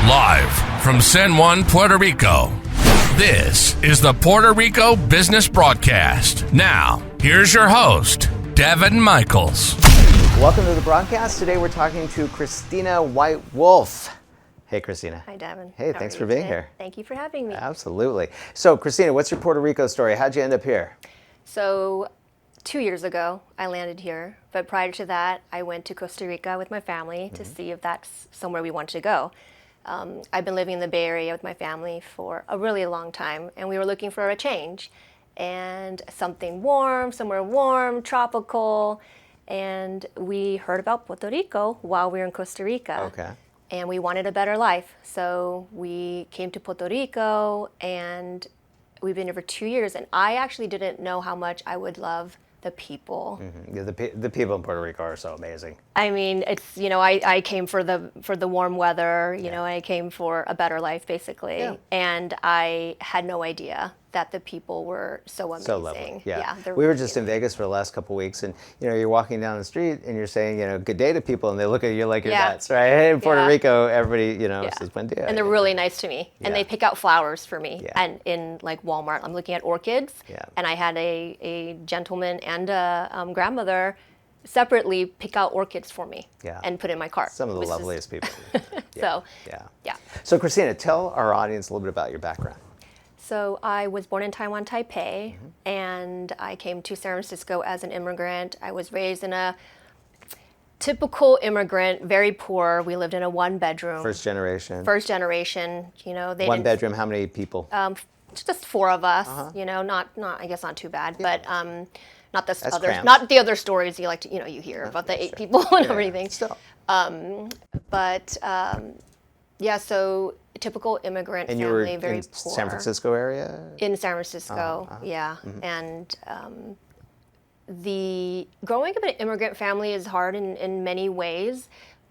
Live from San Juan, Puerto Rico, this is the Puerto Rico Business Broadcast. Now, here's your host, Daven Michaels. Welcome to the broadcast. Today we're talking to Christina White Wolfe. Hey, Christina. Hi, Daven. Hey, thanks for being here. Thank you for having me. Absolutely. So, Christina, what's your Puerto Rico story? How'd you end up here? So, 2 years ago, I landed here. But prior to that, I went to Costa Rica with my family to see if that's somewhere we wanted to go. I've been living in the Bay Area with my family for a really long time, and we were looking for a change. And something warm, somewhere warm, tropical. And we heard about Puerto Rico while we were in Costa Rica. Okay. And we wanted a better life. So we came to Puerto Rico, and we've been here for 2 years. And I actually didn't know how much I would love the people. Mm-hmm. Yeah, the people in Puerto Rico are so amazing. I mean, it's, I came for the warm weather, you know, I came for a better life, basically. Yeah. And I had no idea that the people were so amazing. So lovely. Yeah. We really were just in Vegas for the last couple of weeks, and you're walking down the street and you're saying, good day to people, and they look at you like you're nuts, right? Hey, in Puerto Rico, everybody, says buen dia. And they're really nice to me, and they pick out flowers for me. And in like Walmart, I'm looking at orchids, and I had a gentleman and a grandmother separately pick out orchids for me and put in my cart. Some of the loveliest people. So Christina, tell our audience a little bit about your background. So I was born in Taiwan, Taipei, and I came to San Francisco as an immigrant. I was raised in a typical immigrant, very poor. We lived in a one-bedroom. First generation. They one bedroom. How many people? Just four of us. Not I guess not too bad, but not the other, cramped. Not the other stories you like to you hear about the 8 people and everything. Still. So typical immigrant and family, you were very in poor. San Francisco area? In San Francisco, and the growing up in an immigrant family is hard in many ways,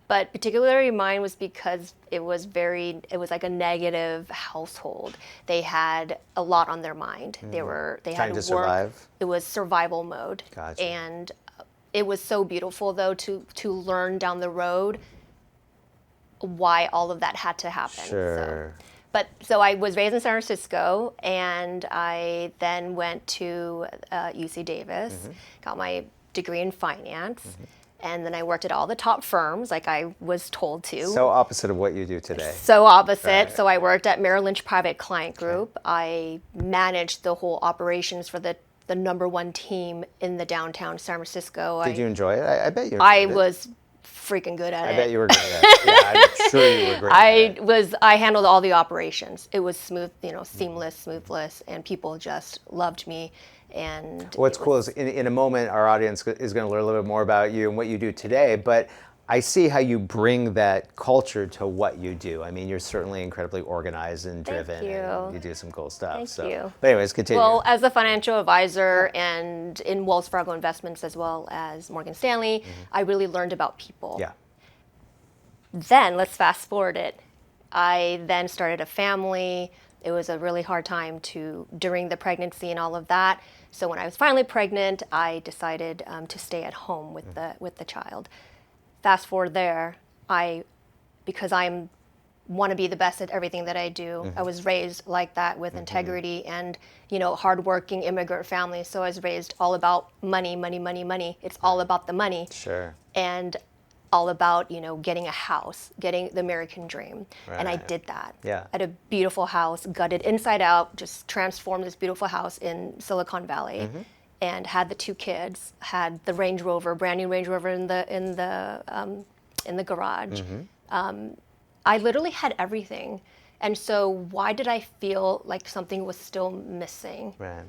but particularly mine was because it was like a negative household. They had a lot on their mind. They Trying had to work. survive. It was survival mode. Gotcha. And it was so beautiful though to learn down the road why all of that had to happen. Sure. So I was raised in San Francisco, and I then went to UC Davis, got my degree in finance, and then I worked at all the top firms like I was told to. So opposite of what you do today. So opposite. Right. So I worked at Merrill Lynch Private Client Group. I managed the whole operations for the number one team in the downtown San Francisco. Did you enjoy it? I bet you enjoyed I it. was freaking good at it. I bet you were good at it. Yeah, I'm sure you were great at it. I handled all the operations. It was smooth, seamless, smoothless, and people just loved me. And what's cool is in a moment our audience is going to learn a little bit more about you and what you do today, but I see how you bring that culture to what you do. I mean, you're certainly incredibly organized and driven. Thank you. And you do some cool stuff. Thank you. But anyways, continue. Well, as a financial advisor and in Wells Fargo Investments as well as Morgan Stanley, I really learned about people. Yeah. Then let's fast forward it. I then started a family. It was a really hard time during the pregnancy and all of that. So when I was finally pregnant, I decided to stay at home with the child. Fast forward there, because I want to be the best at everything that I do. I was raised like that with integrity and, hardworking immigrant family. So I was raised all about money, money, money, money. It's all about the money. Sure. And all about, getting a house, getting the American dream. Right. And I did that. Yeah. I had a beautiful house, gutted inside out, just transformed this beautiful house in Silicon Valley. And had the 2 kids, had the Range Rover, brand new Range Rover in the garage. I literally had everything, and so why did I feel like something was still missing? Right.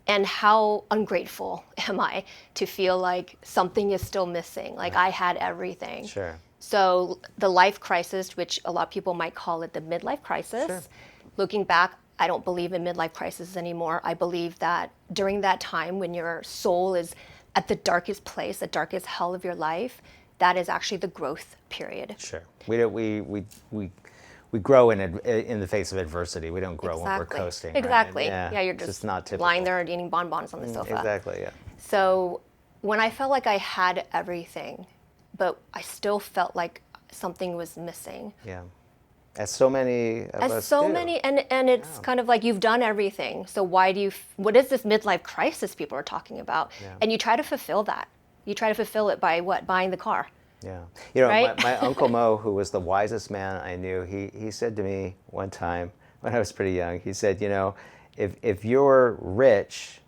And how ungrateful am I to feel like something is still missing? Like I had everything. Sure. So the life crisis, which a lot of people might call it the midlife crisis, looking back, I don't believe in midlife crises anymore. I believe that during that time when your soul is at the darkest place, the darkest hell of your life, that is actually the growth period. Sure. We grow in the face of adversity. We don't grow when we're coasting. Exactly. Right? Yeah, you're just not typical. lying there and eating bonbons on the sofa. Exactly, yeah. So when I felt like I had everything, but I still felt like something was missing. Yeah. As so many of us so do. many, and it's kind of like you've done everything. So why do you? What is this midlife crisis people are talking about? Yeah. And you try to fulfill that. You try to fulfill it by what? Buying the car. Yeah. You know, Right? my Uncle Mo, who was the wisest man I knew, he said to me one time when I was pretty young, he said, you know, if you're rich,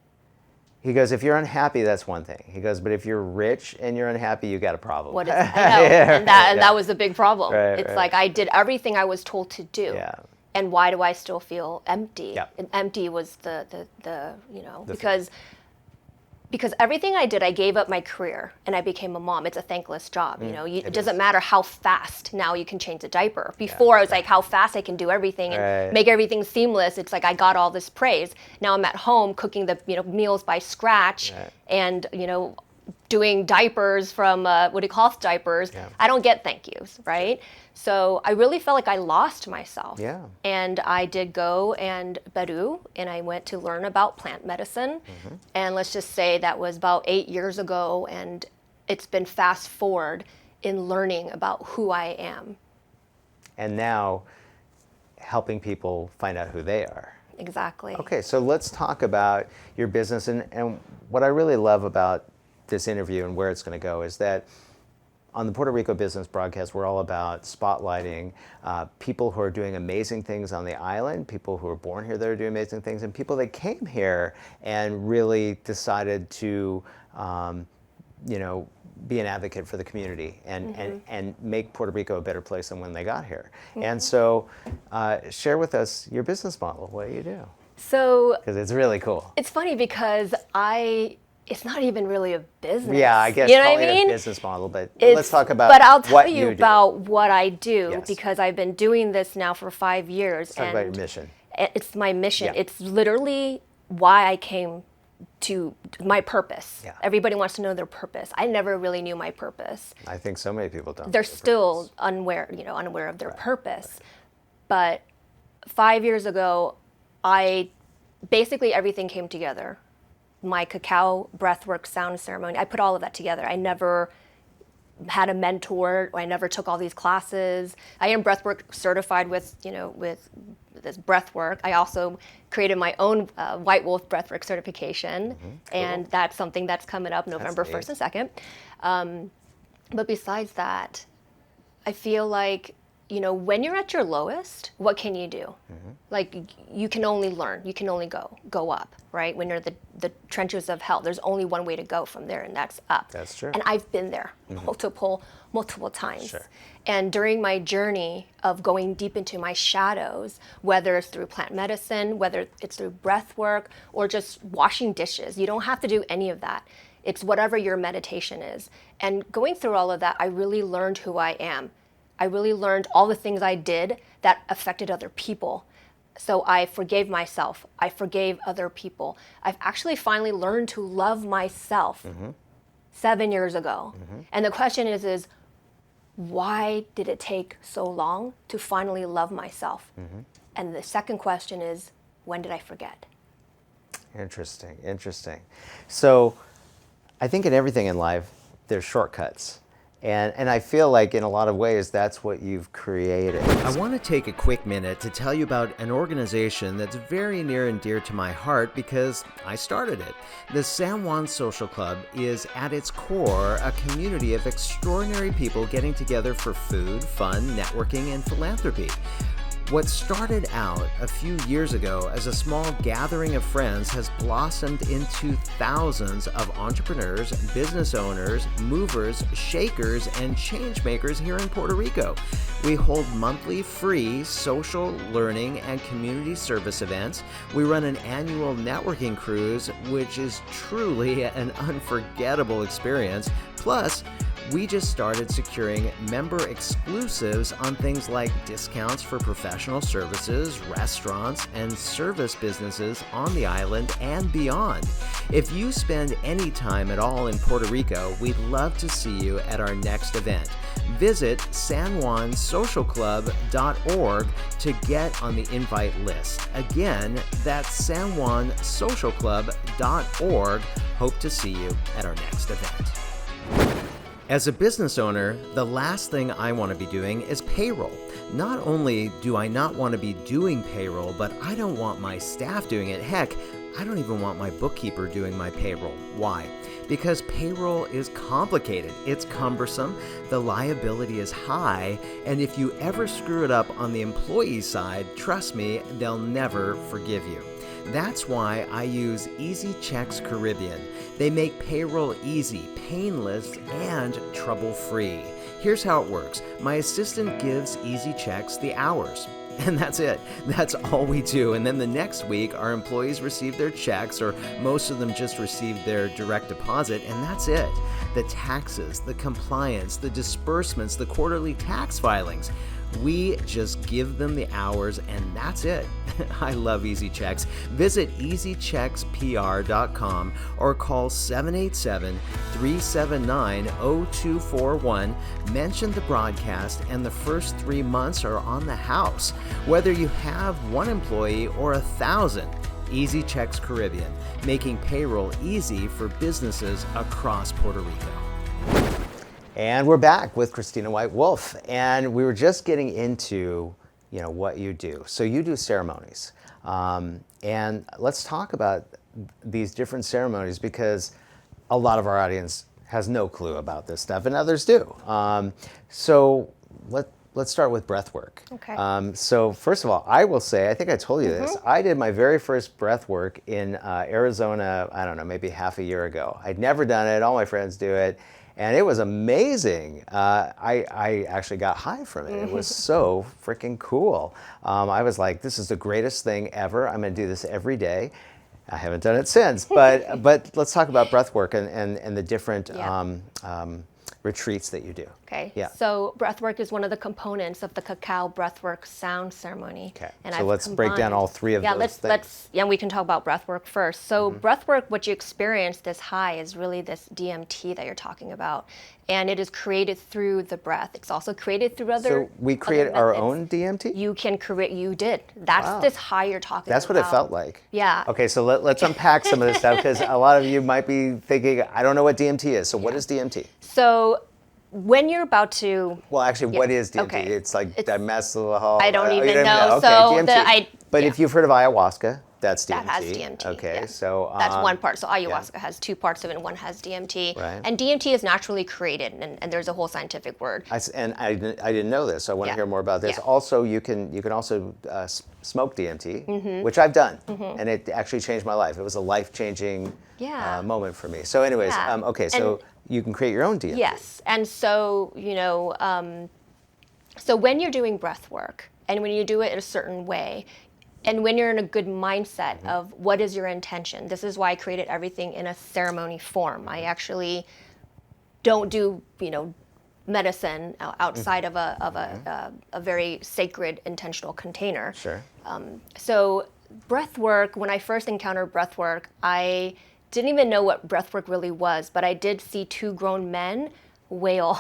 he goes, if you're unhappy, that's one thing. He goes, but if you're rich and you're unhappy, you got a problem. What is? I know, and that was the big problem. Right, it's right. like I did everything I was told to do. Yeah. And why do I still feel empty? Yeah. And empty was the because everything I did, I gave up my career and I became a mom. It's a thankless job. You know, it doesn't matter how fast now you can change a diaper. Before I was like how fast I can do everything and make everything seamless. It's like I got all this praise. Now I'm at home cooking the meals by scratch and doing diapers from diapers. Yeah. I don't get thank yous, right? So I really felt like I lost myself. Yeah. And I did go and Peru, and I went to learn about plant medicine. And let's just say that was about 8 years ago, and it's been fast forward in learning about who I am. And now helping people find out who they are. Exactly. Okay, so let's talk about your business. And what I really love about this interview and where it's going to go is that on the Puerto Rico Business Broadcast, we're all about spotlighting people who are doing amazing things on the island, people who are born here that are doing amazing things, and people that came here and really decided to, be an advocate for the community and make Puerto Rico a better place than when they got here. And so share with us your business model. What do you do? So Because it's really cool. it's funny because it's not even really a business. Yeah, I guess you know call what I it mean? a business model, but let's talk about But I'll tell what you do. about what I do Yes. because I've been doing this now for 5 years. Let's talk about your mission. It's my mission. Yeah. It's literally why I came to my purpose. Yeah. Everybody wants to know their purpose. I never really knew my purpose. I think so many people don't. They're still unaware of their purpose. But 5 years ago, basically everything came together. My cacao, breathwork, sound ceremony, I put all of that together. I never had a mentor. I never took all these classes. I am breathwork certified with this breathwork. I also created my own White Wolfe breathwork certification, and that's something that's coming up November 1st and 2nd. But besides that, I feel like, when you're at your lowest, what can you do? Like, you can only learn. You can only go up, right? When you're the trenches of hell, there's only one way to go from there, and that's up. That's true. And I've been there multiple times. Sure. And during my journey of going deep into my shadows, whether it's through plant medicine, whether it's through breath work, or just washing dishes, you don't have to do any of that. It's whatever your meditation is. And going through all of that, I really learned who I am. I really learned all the things I did that affected other people. So I forgave myself. I forgave other people. I've actually finally learned to love myself 7 years ago. And the question is why did it take so long to finally love myself? And the second question is, when did I forget? Interesting. So I think in everything in life, there's shortcuts. And I feel like in a lot of ways, that's what you've created. I want to take a quick minute to tell you about an organization that's very near and dear to my heart because I started it. The San Juan Social Club is at its core a community of extraordinary people getting together for food, fun, networking, and philanthropy. What started out a few years ago as a small gathering of friends has blossomed into thousands of entrepreneurs, business owners, movers, shakers, and change makers here in Puerto Rico. We hold monthly free social, learning, and community service events. We run an annual networking cruise, which is truly an unforgettable experience. Plus, we just started securing member exclusives on things like discounts for professional services, restaurants, and service businesses on the island and beyond. If you spend any time at all in Puerto Rico, we'd love to see you at our next event. Visit sanjuansocialclub.org to get on the invite list. Again, that's sanjuansocialclub.org. Hope to see you at our next event. As a business owner, the last thing I want to be doing is payroll. Not only do I not want to be doing payroll, but I don't want my staff doing it. Heck, I don't even want my bookkeeper doing my payroll. Why? Because payroll is complicated, it's cumbersome, the liability is high, and if you ever screw it up on the employee side, trust me, they'll never forgive you. That's why I use Easy Checks Caribbean. They make payroll easy, painless, and trouble-free. Here's how it works. My assistant gives Easy Checks the hours. And that's it. That's all we do. And then the next week, our employees receive their checks, or most of them just receive their direct deposit, and that's it. The taxes, the compliance, the disbursements, the quarterly tax filings. We just give them the hours, and that's it. I love Easy Checks. Visit easycheckspr.com or call 787-379-0241. Mention the broadcast, and the first 3 months are on the house. Whether you have 1 employee or 1,000, Easy Checks Caribbean, making payroll easy for businesses across Puerto Rico. And we're back with Christina White Wolfe, and we were just getting into, what you do. So you do ceremonies, and let's talk about these different ceremonies, because a lot of our audience has no clue about this stuff, and others do. So let's start with breath work. Okay. So first of all, I will say, I think I told you this, I did my very first breath work in Arizona, I don't know, maybe half a year ago. I'd never done it, all my friends do it. And it was amazing. I actually got high from it. It was so freaking cool. I was like, this is the greatest thing ever. I'm going to do this every day. I haven't done it since. But let's talk about breath work and the different retreats that you do. Okay. Yeah. So breathwork is one of the components of the cacao breathwork sound ceremony. Okay. And So let's break down all 3 of those things. We can talk about breathwork first. So breathwork, what you experience, this high, is really this DMT that you're talking about. And it is created through the breath. It's also created through other So we create our own DMT? You can create, you did. That's this high you're talking That's about. what it felt like. Yeah. Okay, so let's unpack some of this stuff, because a lot of you might be thinking, I don't know what DMT is. So what is DMT? So when you're about to... Well, actually, what is DMT? Okay. It's like dimethylhol. I don't even you know. Okay, So DMT. But if you've heard of ayahuasca, that's DMT. That has DMT. Okay, yeah. so that's one part. So ayahuasca has 2 parts of it, and one has DMT. Right. And DMT is naturally created, and there's a whole scientific word. I didn't know this, so I want to hear more about this. Yeah. Also, you can also smoke DMT, which I've done, and it actually changed my life. It was a life-changing moment for me. So anyways, okay, so you can create your own DMT. Yes, and so, so when you're doing breath work, and when you do it in a certain way, and when you're in a good mindset of what is your intention, this is why I created everything in a ceremony form. I actually don't do, medicine outside of a very sacred, intentional container. Sure. So breath work, when I first encountered breath work, I didn't even know what breath work really was, but I did see 2 grown men wail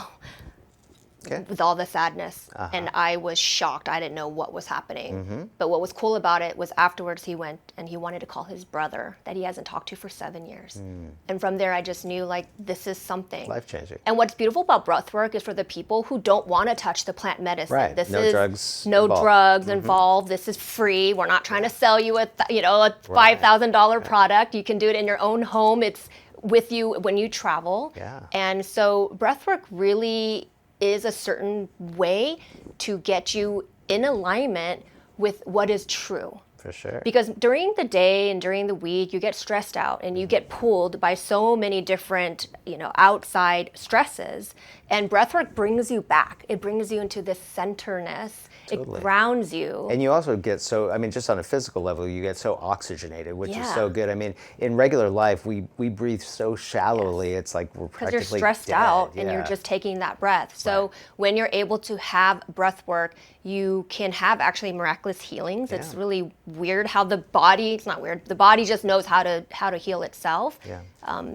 with all the sadness, and I was shocked. I didn't know what was happening. But what was cool about it was afterwards he went and he wanted to call his brother that he hasn't talked to for 7 years. And from there I just knew, like, this is something. Life-changing. And what's beautiful about breath work is for the people who don't want to touch the plant medicine. Right. This Drugs no involved. drugs involved. This is free. We're not trying to sell you a $5,000 product. You can do it in your own home. It's with you when you travel. Yeah. And so breathwork really is a certain way to get you in alignment with what is true. For sure. Because during the day and during the week, you get stressed out and you get pulled by so many different, outside stresses. And breathwork brings you back. It brings you into this centerness. Totally. It grounds you. And you also get just on a physical level, you get so oxygenated, which is so Yeah. good. I mean, in regular life, we breathe so shallowly, it's like we're Because practically you're stressed dead. out and Yeah. you're just taking that breath. So when you're able to have breath work, you can have actually miraculous healings. It's really weird how the body, it's not weird, the body just knows how to heal itself. Yeah.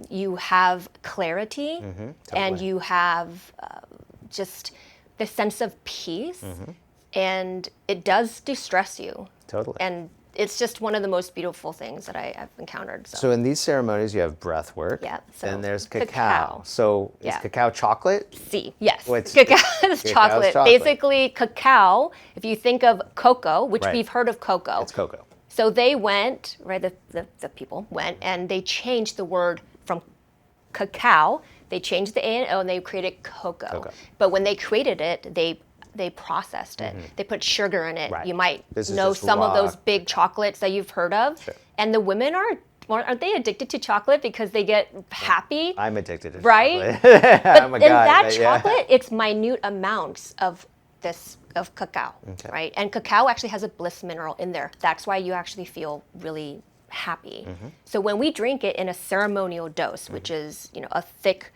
You have clarity and you have just the sense of peace, and it does distress you. Totally. And it's just one of the most beautiful things that I've encountered. So in these ceremonies, you have breath work. Yeah. So then there's cacao. So is cacao chocolate? Yes. What's cacao is chocolate. chocolate. Basically, cacao, if you think of cocoa, which Right. we've heard of cocoa. It's cocoa. So they went, right, the people went, and they changed the word from cacao. They changed the A and O, and they created cocoa. But when they created it, they processed it. They put sugar in it. Right. You might This is know just some of raw. those big chocolates that you've heard of. Sure. And the women aren't they addicted to chocolate because they get happy? I'm addicted to Right? chocolate. But I'm a in guy, that but yeah. chocolate, it's minute amounts of cacao, right? And cacao actually has a bliss mineral in there. That's why you actually feel really happy. So when we drink it in a ceremonial dose, which is a thick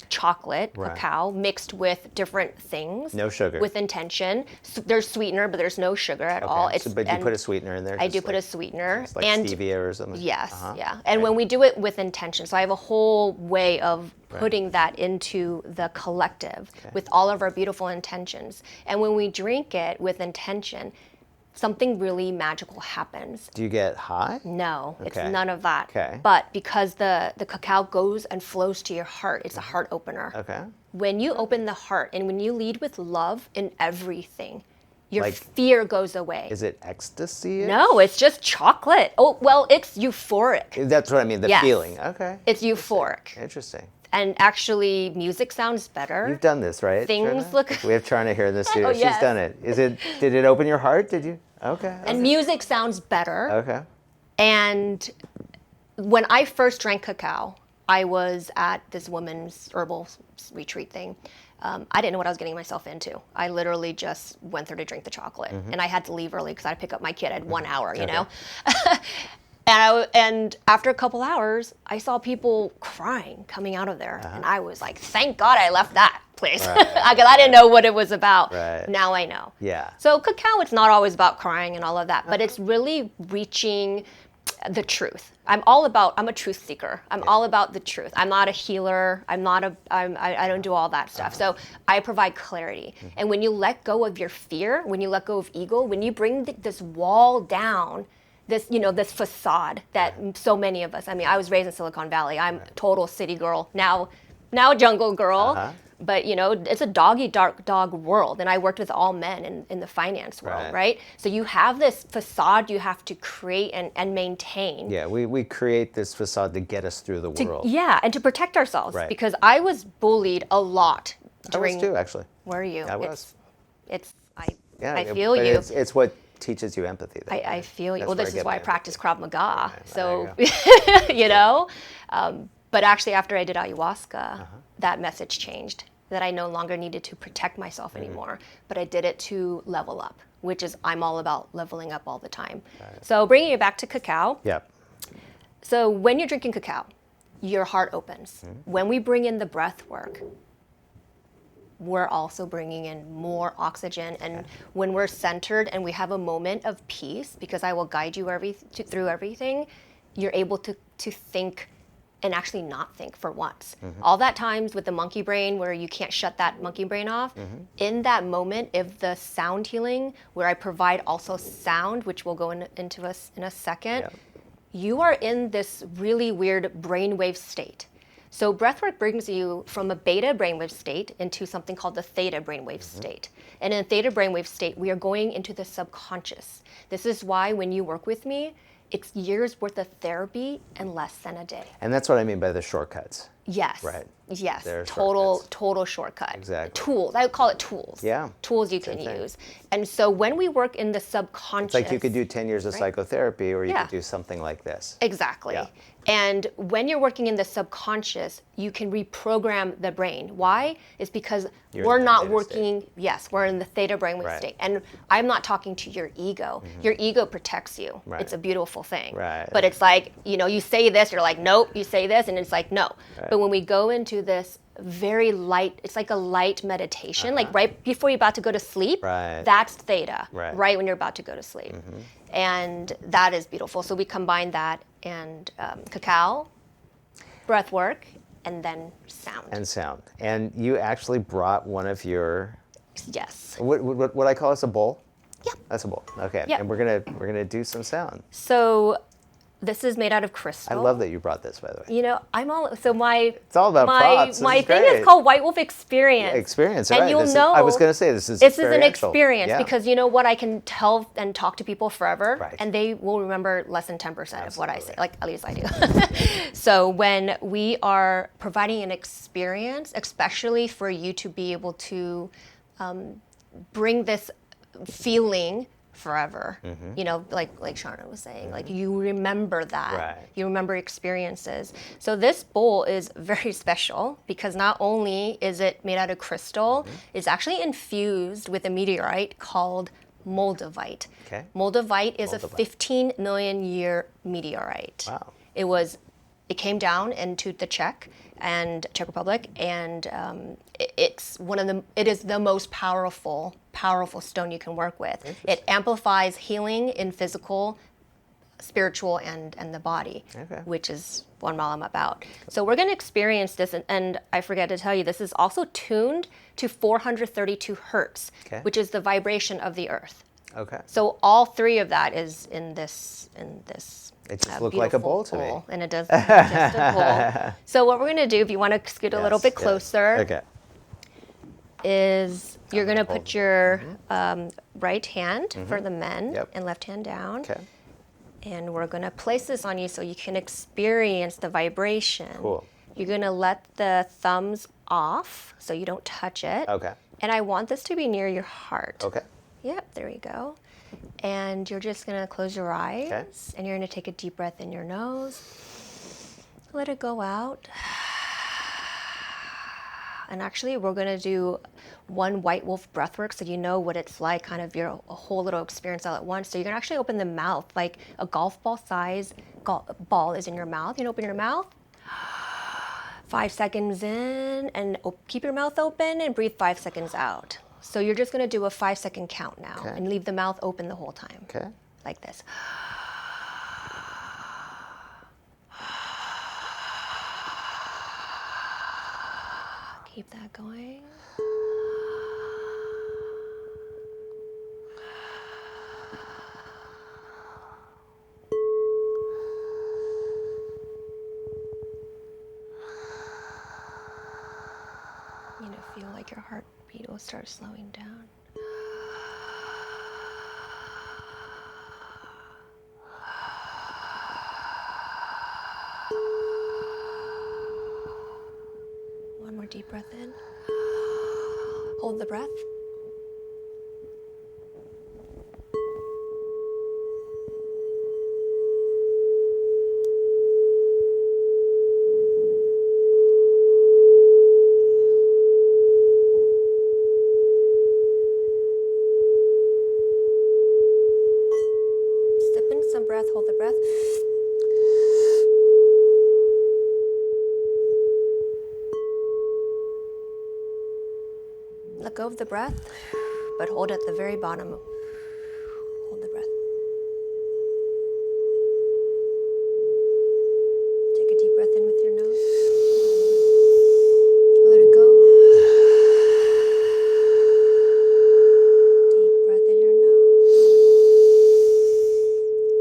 chocolate Right. cacao mixed with different things, No sugar. with intention. There's sweetener, but there's no sugar at all. Okay. But you put a sweetener in there? I just do put a like- sweetener, It's like and stevia or something? yes, Uh-huh. yeah. And when we do it with intention, so I have a whole way of putting that into the collective with all of our beautiful intentions. And when we drink it with intention, something really magical happens. Do you get high? No, it's Okay. none of that. Okay. But because the cacao goes and flows to your heart, it's a heart opener. Okay. When you open the heart and when you lead with love in everything, your Like- fear goes away. Is it ecstasy? No, it's just chocolate. Oh, well, it's euphoric. That's what I mean, the Yes. feeling. Okay. It's euphoric. Interesting. And actually, music sounds better. You've done this, right? Things Charna? look- We have Charna here in the studio. Oh, She's yes. done it. Did it open your heart? Did you? Okay. And music sounds better. Okay. And when I first drank cacao, I was at this women's herbal retreat thing. I didn't know what I was getting myself into. I literally just went there to drink the chocolate. And I had to leave early because I had to pick up my kid at 1 hour, you know? And after a couple hours, I saw people crying coming out of there. And I was like, thank God I left that place. Because I didn't know what it was about. Right. Now I know. Yeah. So cacao, it's not always about crying and all of that, but it's really reaching the truth. I'm a truth seeker. I'm all about the truth. I'm not a healer. I don't do all that stuff. So I provide clarity. And when you let go of your fear, when you let go of ego, when you bring this wall down, this facade that so many of us, I was raised in Silicon Valley. I'm total city girl, now jungle girl. But it's a dog world, and I worked with all men in the finance world, right? So you have this facade you have to create and maintain. Yeah, we create this facade to get us through the world. Yeah, and to protect ourselves. Right. Because I was bullied a lot I was during. too, actually. Were you? I was. I feel but you. It's what teaches you empathy. Though, I feel you. That's Well, where this I is get why I my practice empathy. Krav Maga. So, There but actually, after I did ayahuasca, that message changed. That I no longer needed to protect myself anymore, but I did it to level up, which is I'm all about leveling up all the time. So bringing it back to cacao. Yep. So when you're drinking cacao, your heart opens. When we bring in the breath work, we're also bringing in more oxygen. And when we're centered and we have a moment of peace, because I will guide you through everything, you're able to think and actually not think for once. All that times with the monkey brain where you can't shut that monkey brain off, in that moment of the sound healing, where I provide also sound, which we'll go into us in a second, you are in this really weird brainwave state. So breathwork brings you from a beta brainwave state into something called the theta brainwave state. And in theta brainwave state, we are going into the subconscious. This is why when you work with me, it's years worth of therapy in less than a day. And that's what I mean by the shortcuts. Yes. Right. Yes. They're Total shortcuts. shortcut. Exactly. Tools. I would call it tools. Yeah. Tools you can thing. use. And so when we work in the subconscious. It's like you could do 10 years of psychotherapy, or you Yeah. could do something like this. Exactly. Yeah. And when you're working in the subconscious, you can reprogram the brain. Why? It's because You're we're in the not theta working, yes, we're in the theta brainwave Right. state. And I'm not talking to your ego. Your ego protects you. Right. It's a beautiful thing. Right. But it's like, you say this, you're like, nope, you say this, and it's like, no. Right. But when we go into this very light, it's like a light meditation, like right before you're about to go to sleep, Right. that's theta, Right. when you're about to go to sleep. And that is beautiful. So we combine that and cacao, breath work, and then sound. And sound. And you actually brought one of your, Yes. what I call this, a bowl? Yeah, That's a bowl. Okay. Yeah. And we're gonna do some sound. So this is made out of crystal. I love that you brought this, by the way. You know, It's all about props. My This is thing great. is called White Wolf Experience. Experience, and right? you'll This know. I was going to say this is an experiential. experience Yeah. because you know what, I can tell and talk to people forever, Right. and they will remember less than 10% of what I say. Absolutely. Like at least I do. So when we are providing an experience, especially for you to be able to bring this feeling forever, you know, like Sharna was saying, like you remember that, Right. you remember experiences. So this bowl is very special because not only is it made out of crystal, it's actually infused with a meteorite called moldavite. Okay. Moldavite is a Moldavite. 15 million year meteorite. Wow. It came down into the Czech Republic, and it is the most powerful stone you can work with. It amplifies healing in physical, spiritual, and the body, which is what I'm about. So we're going to experience this, and I forget to tell you, this is also tuned to 432 hertz, which is the vibration of the earth. Okay. So all three of that is in this. It just looked like a bowl to me. And it does look just a bowl. So what we're going to do, if you want to scoot a little bit closer, Okay. is you're going to put your right hand for the men and left hand down. Okay. And we're going to place this on you so you can experience the vibration. Cool. You're going to let the thumbs off so you don't touch it. Okay. And I want this to be near your heart. Okay. Yep, there you go. And you're just going to close your eyes. Okay. And you're going to take a deep breath in your nose. Let it go out. And actually, we're going to do one White Wolf breathwork so you know what it's like, kind of your whole little experience all at once. So you're going to actually open the mouth, like a golf ball size ball is in your mouth. You can open your mouth. 5 seconds in, and keep your mouth open and breathe 5 seconds out. So you're just going to do a 5-second count now and leave the mouth open the whole time. Okay. Like this. Keep that going. You know, feel like your heartbeat will start slowing down. One more deep breath in. Hold the breath. Step in some breath, hold the breath. Let go of the breath, but hold at the very bottom. Hold the breath. Take a deep breath in with your nose. Let it go. Deep breath in your nose.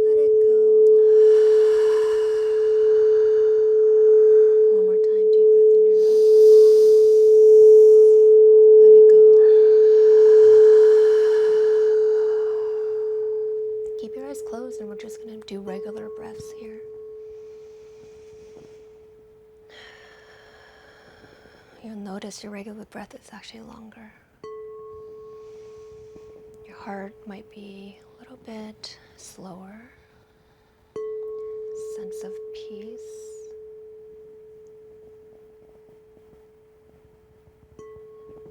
Let it go. One more time, deep breath in your nose. Let it go. Keep your eyes closed, and we're just going to do regular breaths here. You'll notice your regular breath is actually longer. Your heart might be a little bit slower. Sense of peace.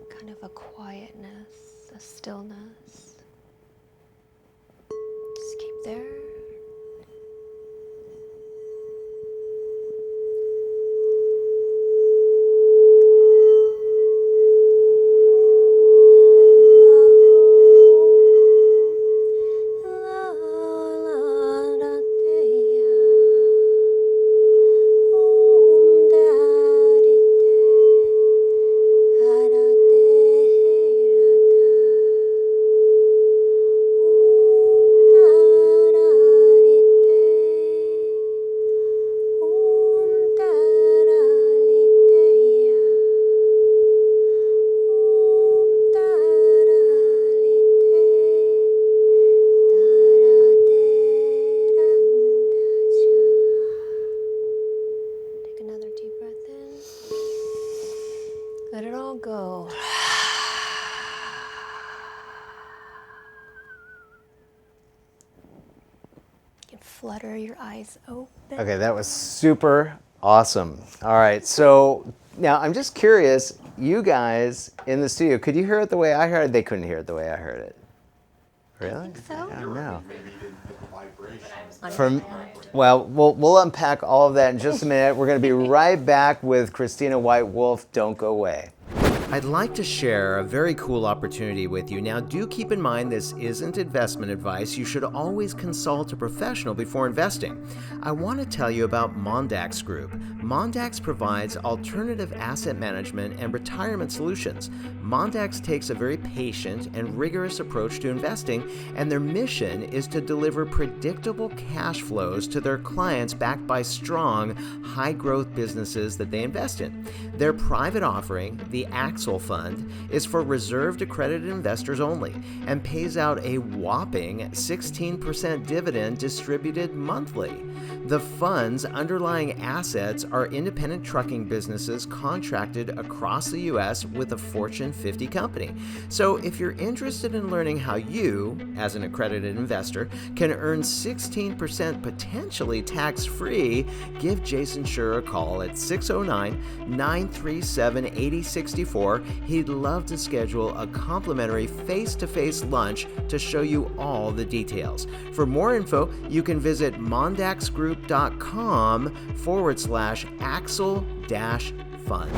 Kind of a quietness, a stillness. Just keep there. flutter your eyes open. Okay, that was super awesome. All right, so now I'm just curious, you guys in the studio, could you hear it the way I heard it? They couldn't hear it the way I heard it. Really? I think so. I don't know. Maybe you didn't hit the vibration. Well, we'll unpack all of that in just a minute. We're going to be right back with Christina White Wolfe. Don't go away. I'd like to share a very cool opportunity with you. Now, do keep in mind this isn't investment advice. You should always consult a professional before investing. I want to tell you about Mondax Group. Mondax provides alternative asset management and retirement solutions. Mondax takes a very patient and rigorous approach to investing, and their mission is to deliver predictable cash flows to their clients backed by strong, high-growth businesses that they invest in. Their private offering, the Axel Fund, is for reserved accredited investors only and pays out a whopping 16% dividend distributed monthly. The fund's underlying assets are independent trucking businesses contracted across the U.S. with a Fortune 50 company. So if you're interested in learning how you, as an accredited investor, can earn 16% potentially tax-free, give Jason Schur a call at 609-937-8064. He'd love to schedule a complimentary face-to-face lunch to show you all the details. For more info, you can visit mondaxgroup.com/Axel-Fund.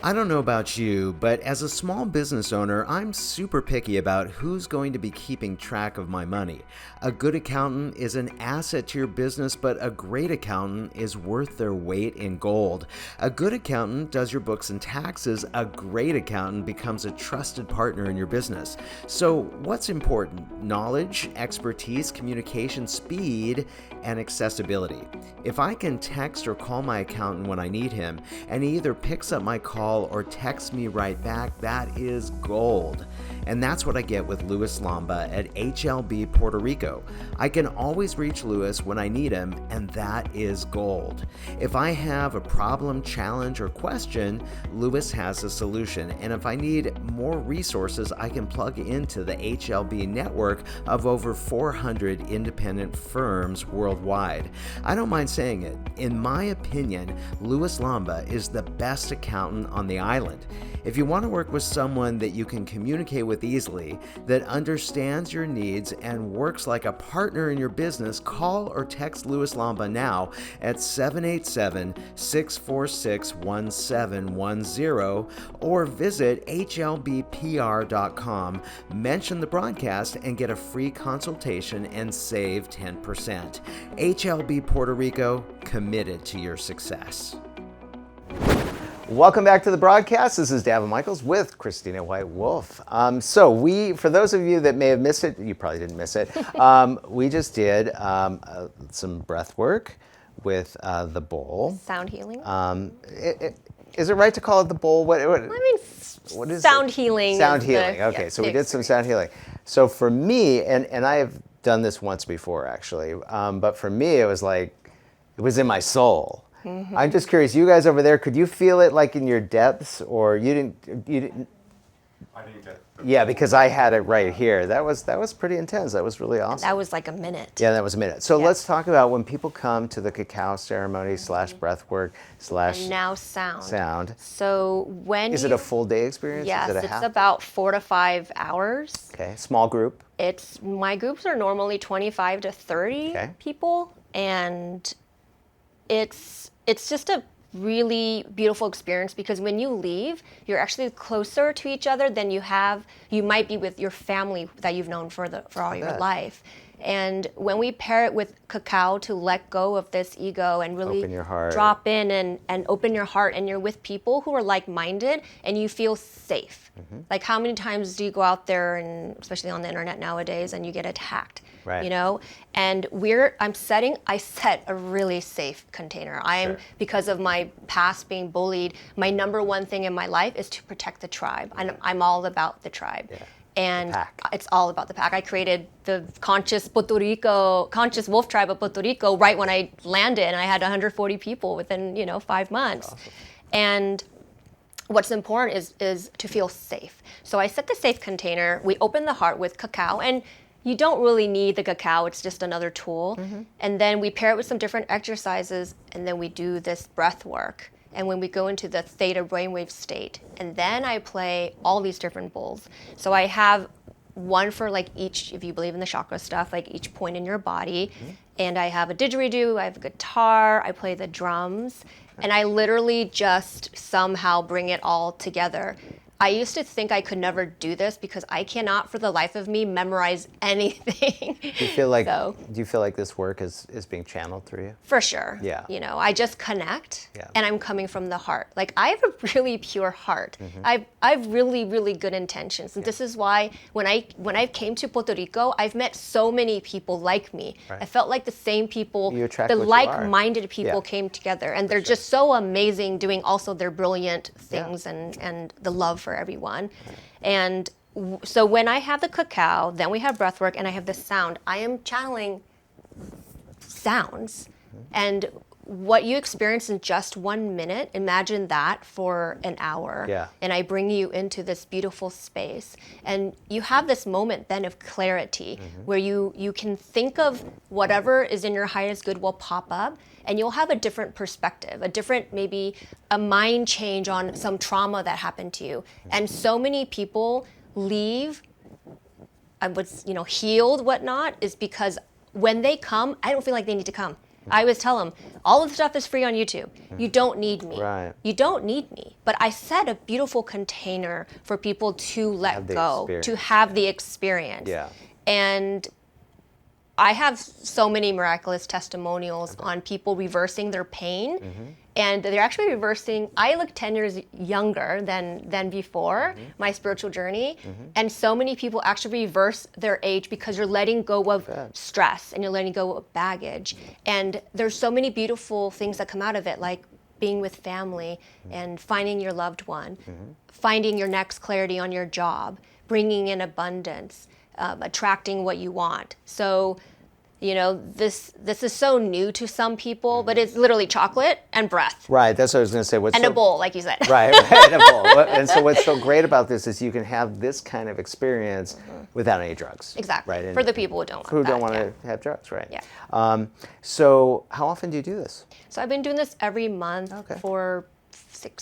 I don't know about you, but as a small business owner, I'm super picky about who's going to be keeping track of my money. A good accountant is an asset to your business, but a great accountant is worth their weight in gold. A good accountant does your books and taxes. A great accountant becomes a trusted partner in your business. So what's important? Knowledge, expertise, communication, speed, and accessibility. If I can text or call my accountant when I need him, and he either picks up my call or texts me right back, that is gold. And that's what I get with Louis Lamba at HLB Puerto Rico. I can always reach Louis when I need him, and that is gold. If I have a problem, challenge, or question, Louis has a solution. And if I need more resources, I can plug into the HLB network of over 400 independent firms worldwide. I don't mind saying it. In my opinion, Louis Lamba is the best accountant on the island. If you want to work with someone that you can communicate with easily, that understands your needs and works like a partner in your business, call or text Louis Lamba now at 787-646-1710 or visit hlbpr.com, mention the broadcast, and get a free consultation and save 10%. HLB Puerto Rico, committed to your success. Welcome back to the broadcast. This is Daven Michaels with Christina White Wolfe. For those of you that may have missed it, you probably didn't miss it, we just did some breath work with the bowl. Sound healing. Is it right to call it the bowl? What is sound it? healing. Sound healing. Okay, so we did some sound healing. So for me, and I have done this once before actually, but for me it was like, it was in my soul. Mm-hmm. I'm just curious, you guys over there, could you feel it like in your depths, or you didn't? I didn't get it. Yeah, because I had it right here. That was pretty intense. That was really awesome. That was like a minute. Yeah, that was a minute. So Yeah. let's talk about when people come to the cacao ceremony / breathwork / And now sound. So when Is it a full day experience? Yes, Is it a it's half? about 4 to 5 hours. Okay, small group. My groups are normally 25 to 30 people, and it's just a really beautiful experience because when you leave, you're actually closer to each other than you might be with your family that you've known for all your life. And when we pair it with cacao to let go of this ego and really Open your heart. drop in and open your heart, and you're with people who are like-minded and you feel safe. Mm-hmm. Like, how many times do you go out there, and especially on the internet nowadays, and you get attacked? Right. You know? And I set a really safe container. Because of my past being bullied, my number one thing in my life is to protect the tribe. I'm all about the tribe. Yeah. And it's all about the pack. I created the conscious wolf tribe of Puerto Rico right when I landed, and I had 140 people within 5 months. Awesome. And what's important is to feel safe. So I set the safe container. We open the heart with cacao, and you don't really need the cacao. It's just another tool. And then we pair it with some different exercises, and then we do this breath work. And when we go into the theta brainwave state, and then I play all these different bowls. So I have one for like each, if you believe in the chakra stuff, like each point in your body. And I have a didgeridoo, I have a guitar, I play the drums, and I literally just somehow bring it all together. I used to think I could never do this because I cannot for the life of me memorize anything. Do you feel like this work is being channeled through you? For sure. Yeah. You know, I just connect, Yeah. and I'm coming from the heart. Like, I have a really pure heart. I've really, really good intentions. And this is why when I came to Puerto Rico, I've met so many people like me. Right. I felt like the same people, You attract the what you are. like-minded people Yeah. came together. And they're just so amazing doing also their brilliant things and the love for everyone. And so when I have the cacao, then we have breath work, and I have the sound. I am channeling sounds. And what you experience in just 1 minute, imagine that for an hour. Yeah. And I bring you into this beautiful space. And you have this moment then of clarity where you can think of whatever is in your highest good will pop up, and you'll have a different perspective, a different, maybe a mind change on some trauma that happened to you. And so many people leave, healed, whatnot, is because when they come, I don't feel like they need to come. I always tell them, all of the stuff is free on YouTube. You don't need me. Right. You don't need me. But I set a beautiful container for people to let go, to have the experience. Yeah. And I have so many miraculous testimonials on people reversing their pain. And they're actually reversing. I look 10 years younger than before my spiritual journey. And so many people actually reverse their age because you're letting go of stress and you're letting go of baggage. And there's so many beautiful things that come out of it, like being with family and finding your loved one, finding your next clarity on your job, bringing in abundance, attracting what you want. So, you know, this is so new to some people, but it's literally chocolate and breath. Right, that's what I was going to say. And a bowl, like you said. Right, and a bowl. And so what's so great about this is you can have this kind of experience without any drugs. Exactly. Right? And for the people who don't want to have drugs, right? Yeah. So how often do you do this? So I've been doing this every month Okay. for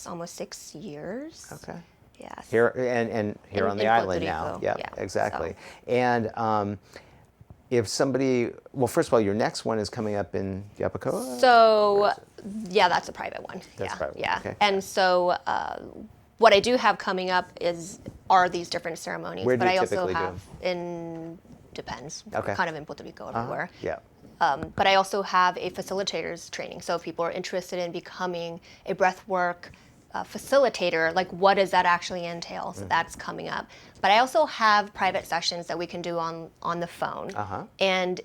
almost 6 years. Okay. Yes. Here and here on the in island Puerto now. Rico, Yeah, yeah, exactly. so. And if somebody, well, first of all, your next one is coming up in Yapacoa? So, yeah, that's a private one. That's yeah, private, yeah. okay. And so, what I do have coming up are these different ceremonies. Where do but you I also typically do have depends. Okay. Kind of in Puerto Rico everywhere. Yeah. But I also have a facilitator's training. So if people are interested in becoming a breathwork facilitator, like what does that actually entail? So that's coming up. But I also have private sessions that we can do on the phone. And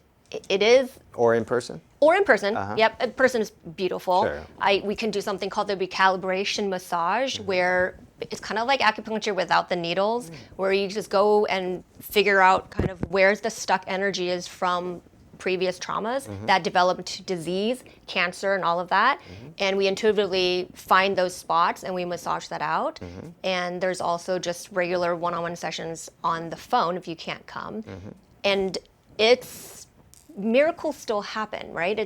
it is... Or in person? Or in person. Yep, in person is beautiful. Sure. We can do something called the recalibration massage, where it's kind of like acupuncture without the needles, where you just go and figure out kind of where's the stuck energy is from previous traumas that develop into disease, cancer, and all of that. And we intuitively find those spots and we massage that out. And there's also just regular one-on-one sessions on the phone if you can't come. And miracles still happen, right? You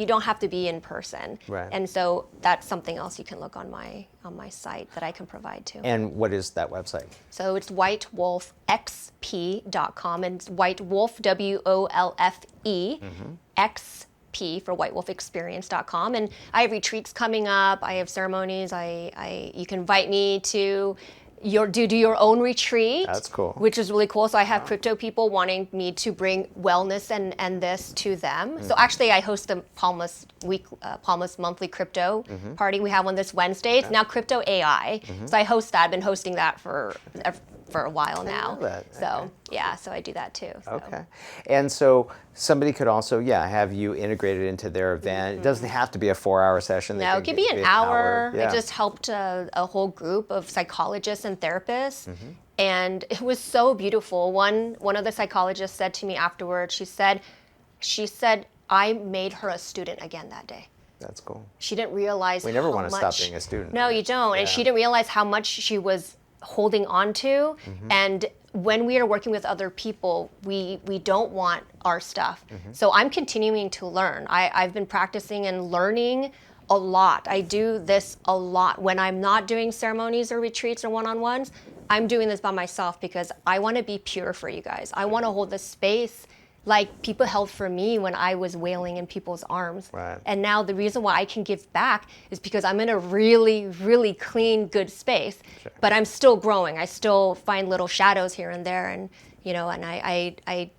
don't have to be in person. Right. And so that's something else you can look on my site that I can provide too. And what is that website? So it's whitewolfexp.com, and it's White Wolf, WOLFE, XP for whitewolfexperience.com. And I have retreats coming up. I have ceremonies. You can invite me to do your own retreat. That's cool. Which is really cool. So I have crypto people wanting me to bring wellness and this to them. So actually I host the Palmas monthly crypto party. We have one this Wednesday. It's now Crypto AI. So I host that. I've been hosting that for a while now. know that. So Okay. yeah, so I do that too. So. Okay. And so somebody could also, have you integrated into their event. It doesn't have to be a 4-hour session. No, it could be an hour. Yeah. I just helped a whole group of psychologists and therapists. And it was so beautiful. One of the psychologists said to me afterwards, she said, I made her a student again that day. That's cool. She didn't realize We never how want to much- stop being a student. No, you don't. And she didn't realize how much she was holding on to. And when we are working with other people, we don't want our stuff. So I'm continuing to learn. I've been practicing and learning a lot. I do this a lot. When I'm not doing ceremonies or retreats or one-on-ones, I'm doing this by myself because I want to be pure for you guys. I want to hold the space like people held for me when I was wailing in people's arms. Right. And now the reason why I can give back is because I'm in a really, really clean, good space, but I'm still growing. I still find little shadows here and there, and and I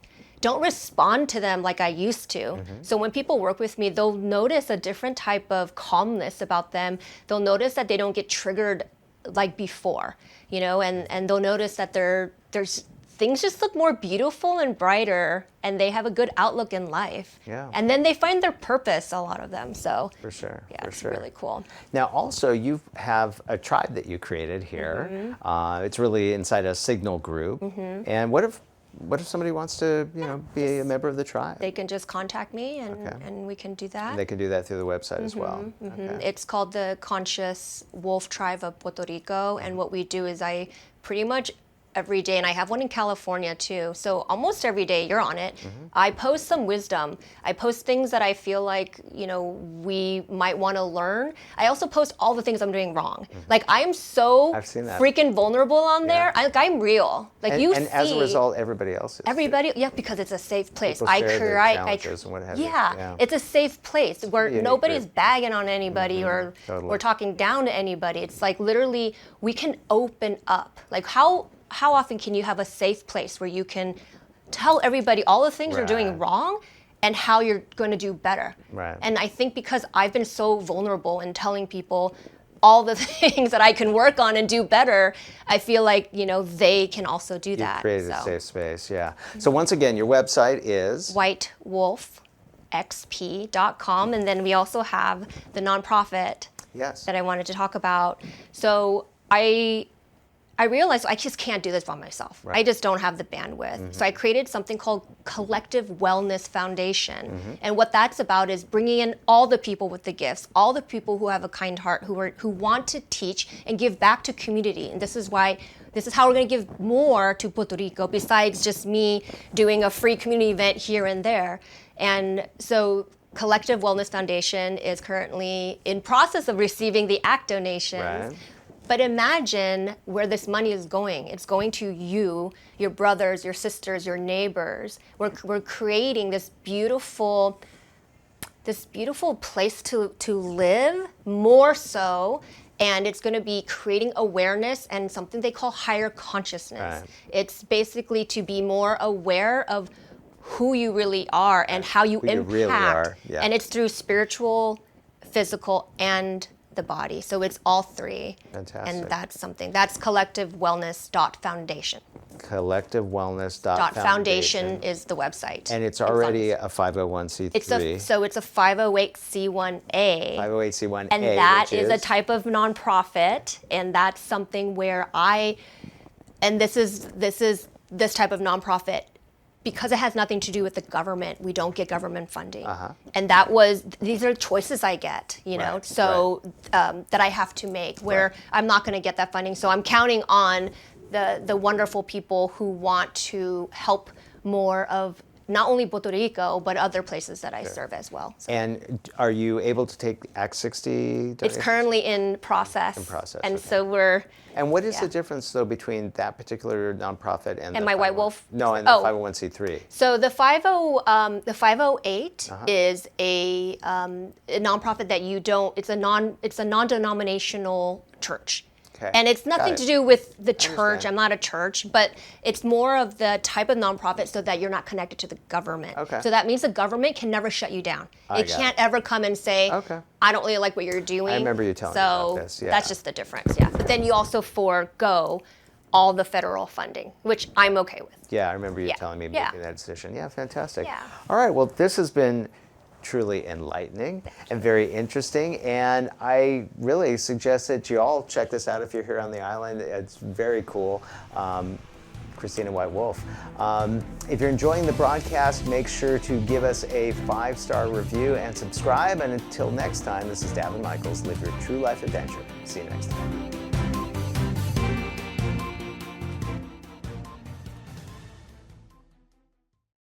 don't respond to them like I used to. So when people work with me, they'll notice a different type of calmness about them. They'll notice that they don't get triggered like before, and they'll notice that there's things just look more beautiful and brighter, and they have a good outlook in life. Yeah. And then they find their purpose, a lot of them. So For sure. yeah, for it's sure. really cool. Now, also, you have a tribe that you created here. It's really inside a signal group. And what if somebody wants to, be a member of the tribe? They can just contact me, and we can do that. And they can do that through the website as well. Okay. It's called the Conscious Wolf Tribe of Puerto Rico, and what we do is I pretty much every day, and I have one in California too, so almost every day you're on it. I post some wisdom. I post things that I feel like, we might want to learn. I also post all the things I'm doing wrong. Like, I'm so I've seen that. freaking vulnerable on there. I'm real. Like, And, you and see. as a result, everybody else is. Everybody, yeah, because it's a safe place. People share their challenges and what have you. Yeah, it's a safe place where unique nobody's group. bagging on anybody or Totally. we're talking down to anybody. It's like literally we can open up. Like how often can you have a safe place where you can tell everybody all the things you're doing Right. wrong and how you're going to do better? Right. And I think because I've been so vulnerable in telling people all the things that I can work on and do better, I feel like, they can also do that. You've created a So, safe space, yeah. So once again, your website is? whitewolfexp.com, and then we also have the nonprofit Yes. that I wanted to talk about. So I realized I just can't do this by myself. Right. I just don't have the bandwidth. So I created something called Collective Wellness Foundation. And what that's about is bringing in all the people with the gifts, all the people who have a kind heart, who want to teach and give back to community. And this is how we're going to give more to Puerto Rico besides just me doing a free community event here and there. And so Collective Wellness Foundation is currently in process of receiving the ACT donations. Right. But imagine where this money is going. It's going to you, your brothers, your sisters, your neighbors. We're creating this beautiful place to live, more so, and it's going to be creating awareness and something they call higher consciousness. Right. It's basically to be more aware of who you really are and how you Who you impact. really are, yeah. And it's through spiritual, physical, and the body. So it's all three. Fantastic. And that's collectivewellness.foundation. Collectivewellness.foundation. Is the website. And it's already a 501c3. It's a 508c1a. 508c1a. And that which is a type of nonprofit, and that's something where this type of nonprofit, because it has nothing to do with the government, we don't get government funding. And these are choices I get, Right, that I have to make where I'm not going to get that funding. So I'm counting on the wonderful people who want to help more of not only Puerto Rico, but other places that I serve as well. So And are you able to take Act 60 it's donations? currently in process. And okay. so we're... And what is yeah. the difference, though, between that particular nonprofit and the my White Wolf? No, and the 501c3. So the 508 is a nonprofit that it's a non-denominational church. Okay. And it's Got nothing it. to do with the church. understand. I'm not a church, but it's more of the type of nonprofit so that you're not connected to the government. Okay. So that means the government can never shut you down. I It got can't ever come and say, Okay. I don't really like what you're doing. I remember you telling me about this, yeah. That's just the difference, yeah. But then you also forego all the federal funding, which I'm okay with. Yeah, I remember you Yeah. telling me Yeah. making that decision. Yeah, fantastic. Yeah. All right, well, this has been truly enlightening and very interesting, and I really suggest that you all check this out if you're here on the island. It's very cool. Christina White Wolfe. If you're enjoying the broadcast, make sure to give us a 5-star review and subscribe. And until next time, this is Daven Michaels. Live your true life adventure. See you next time.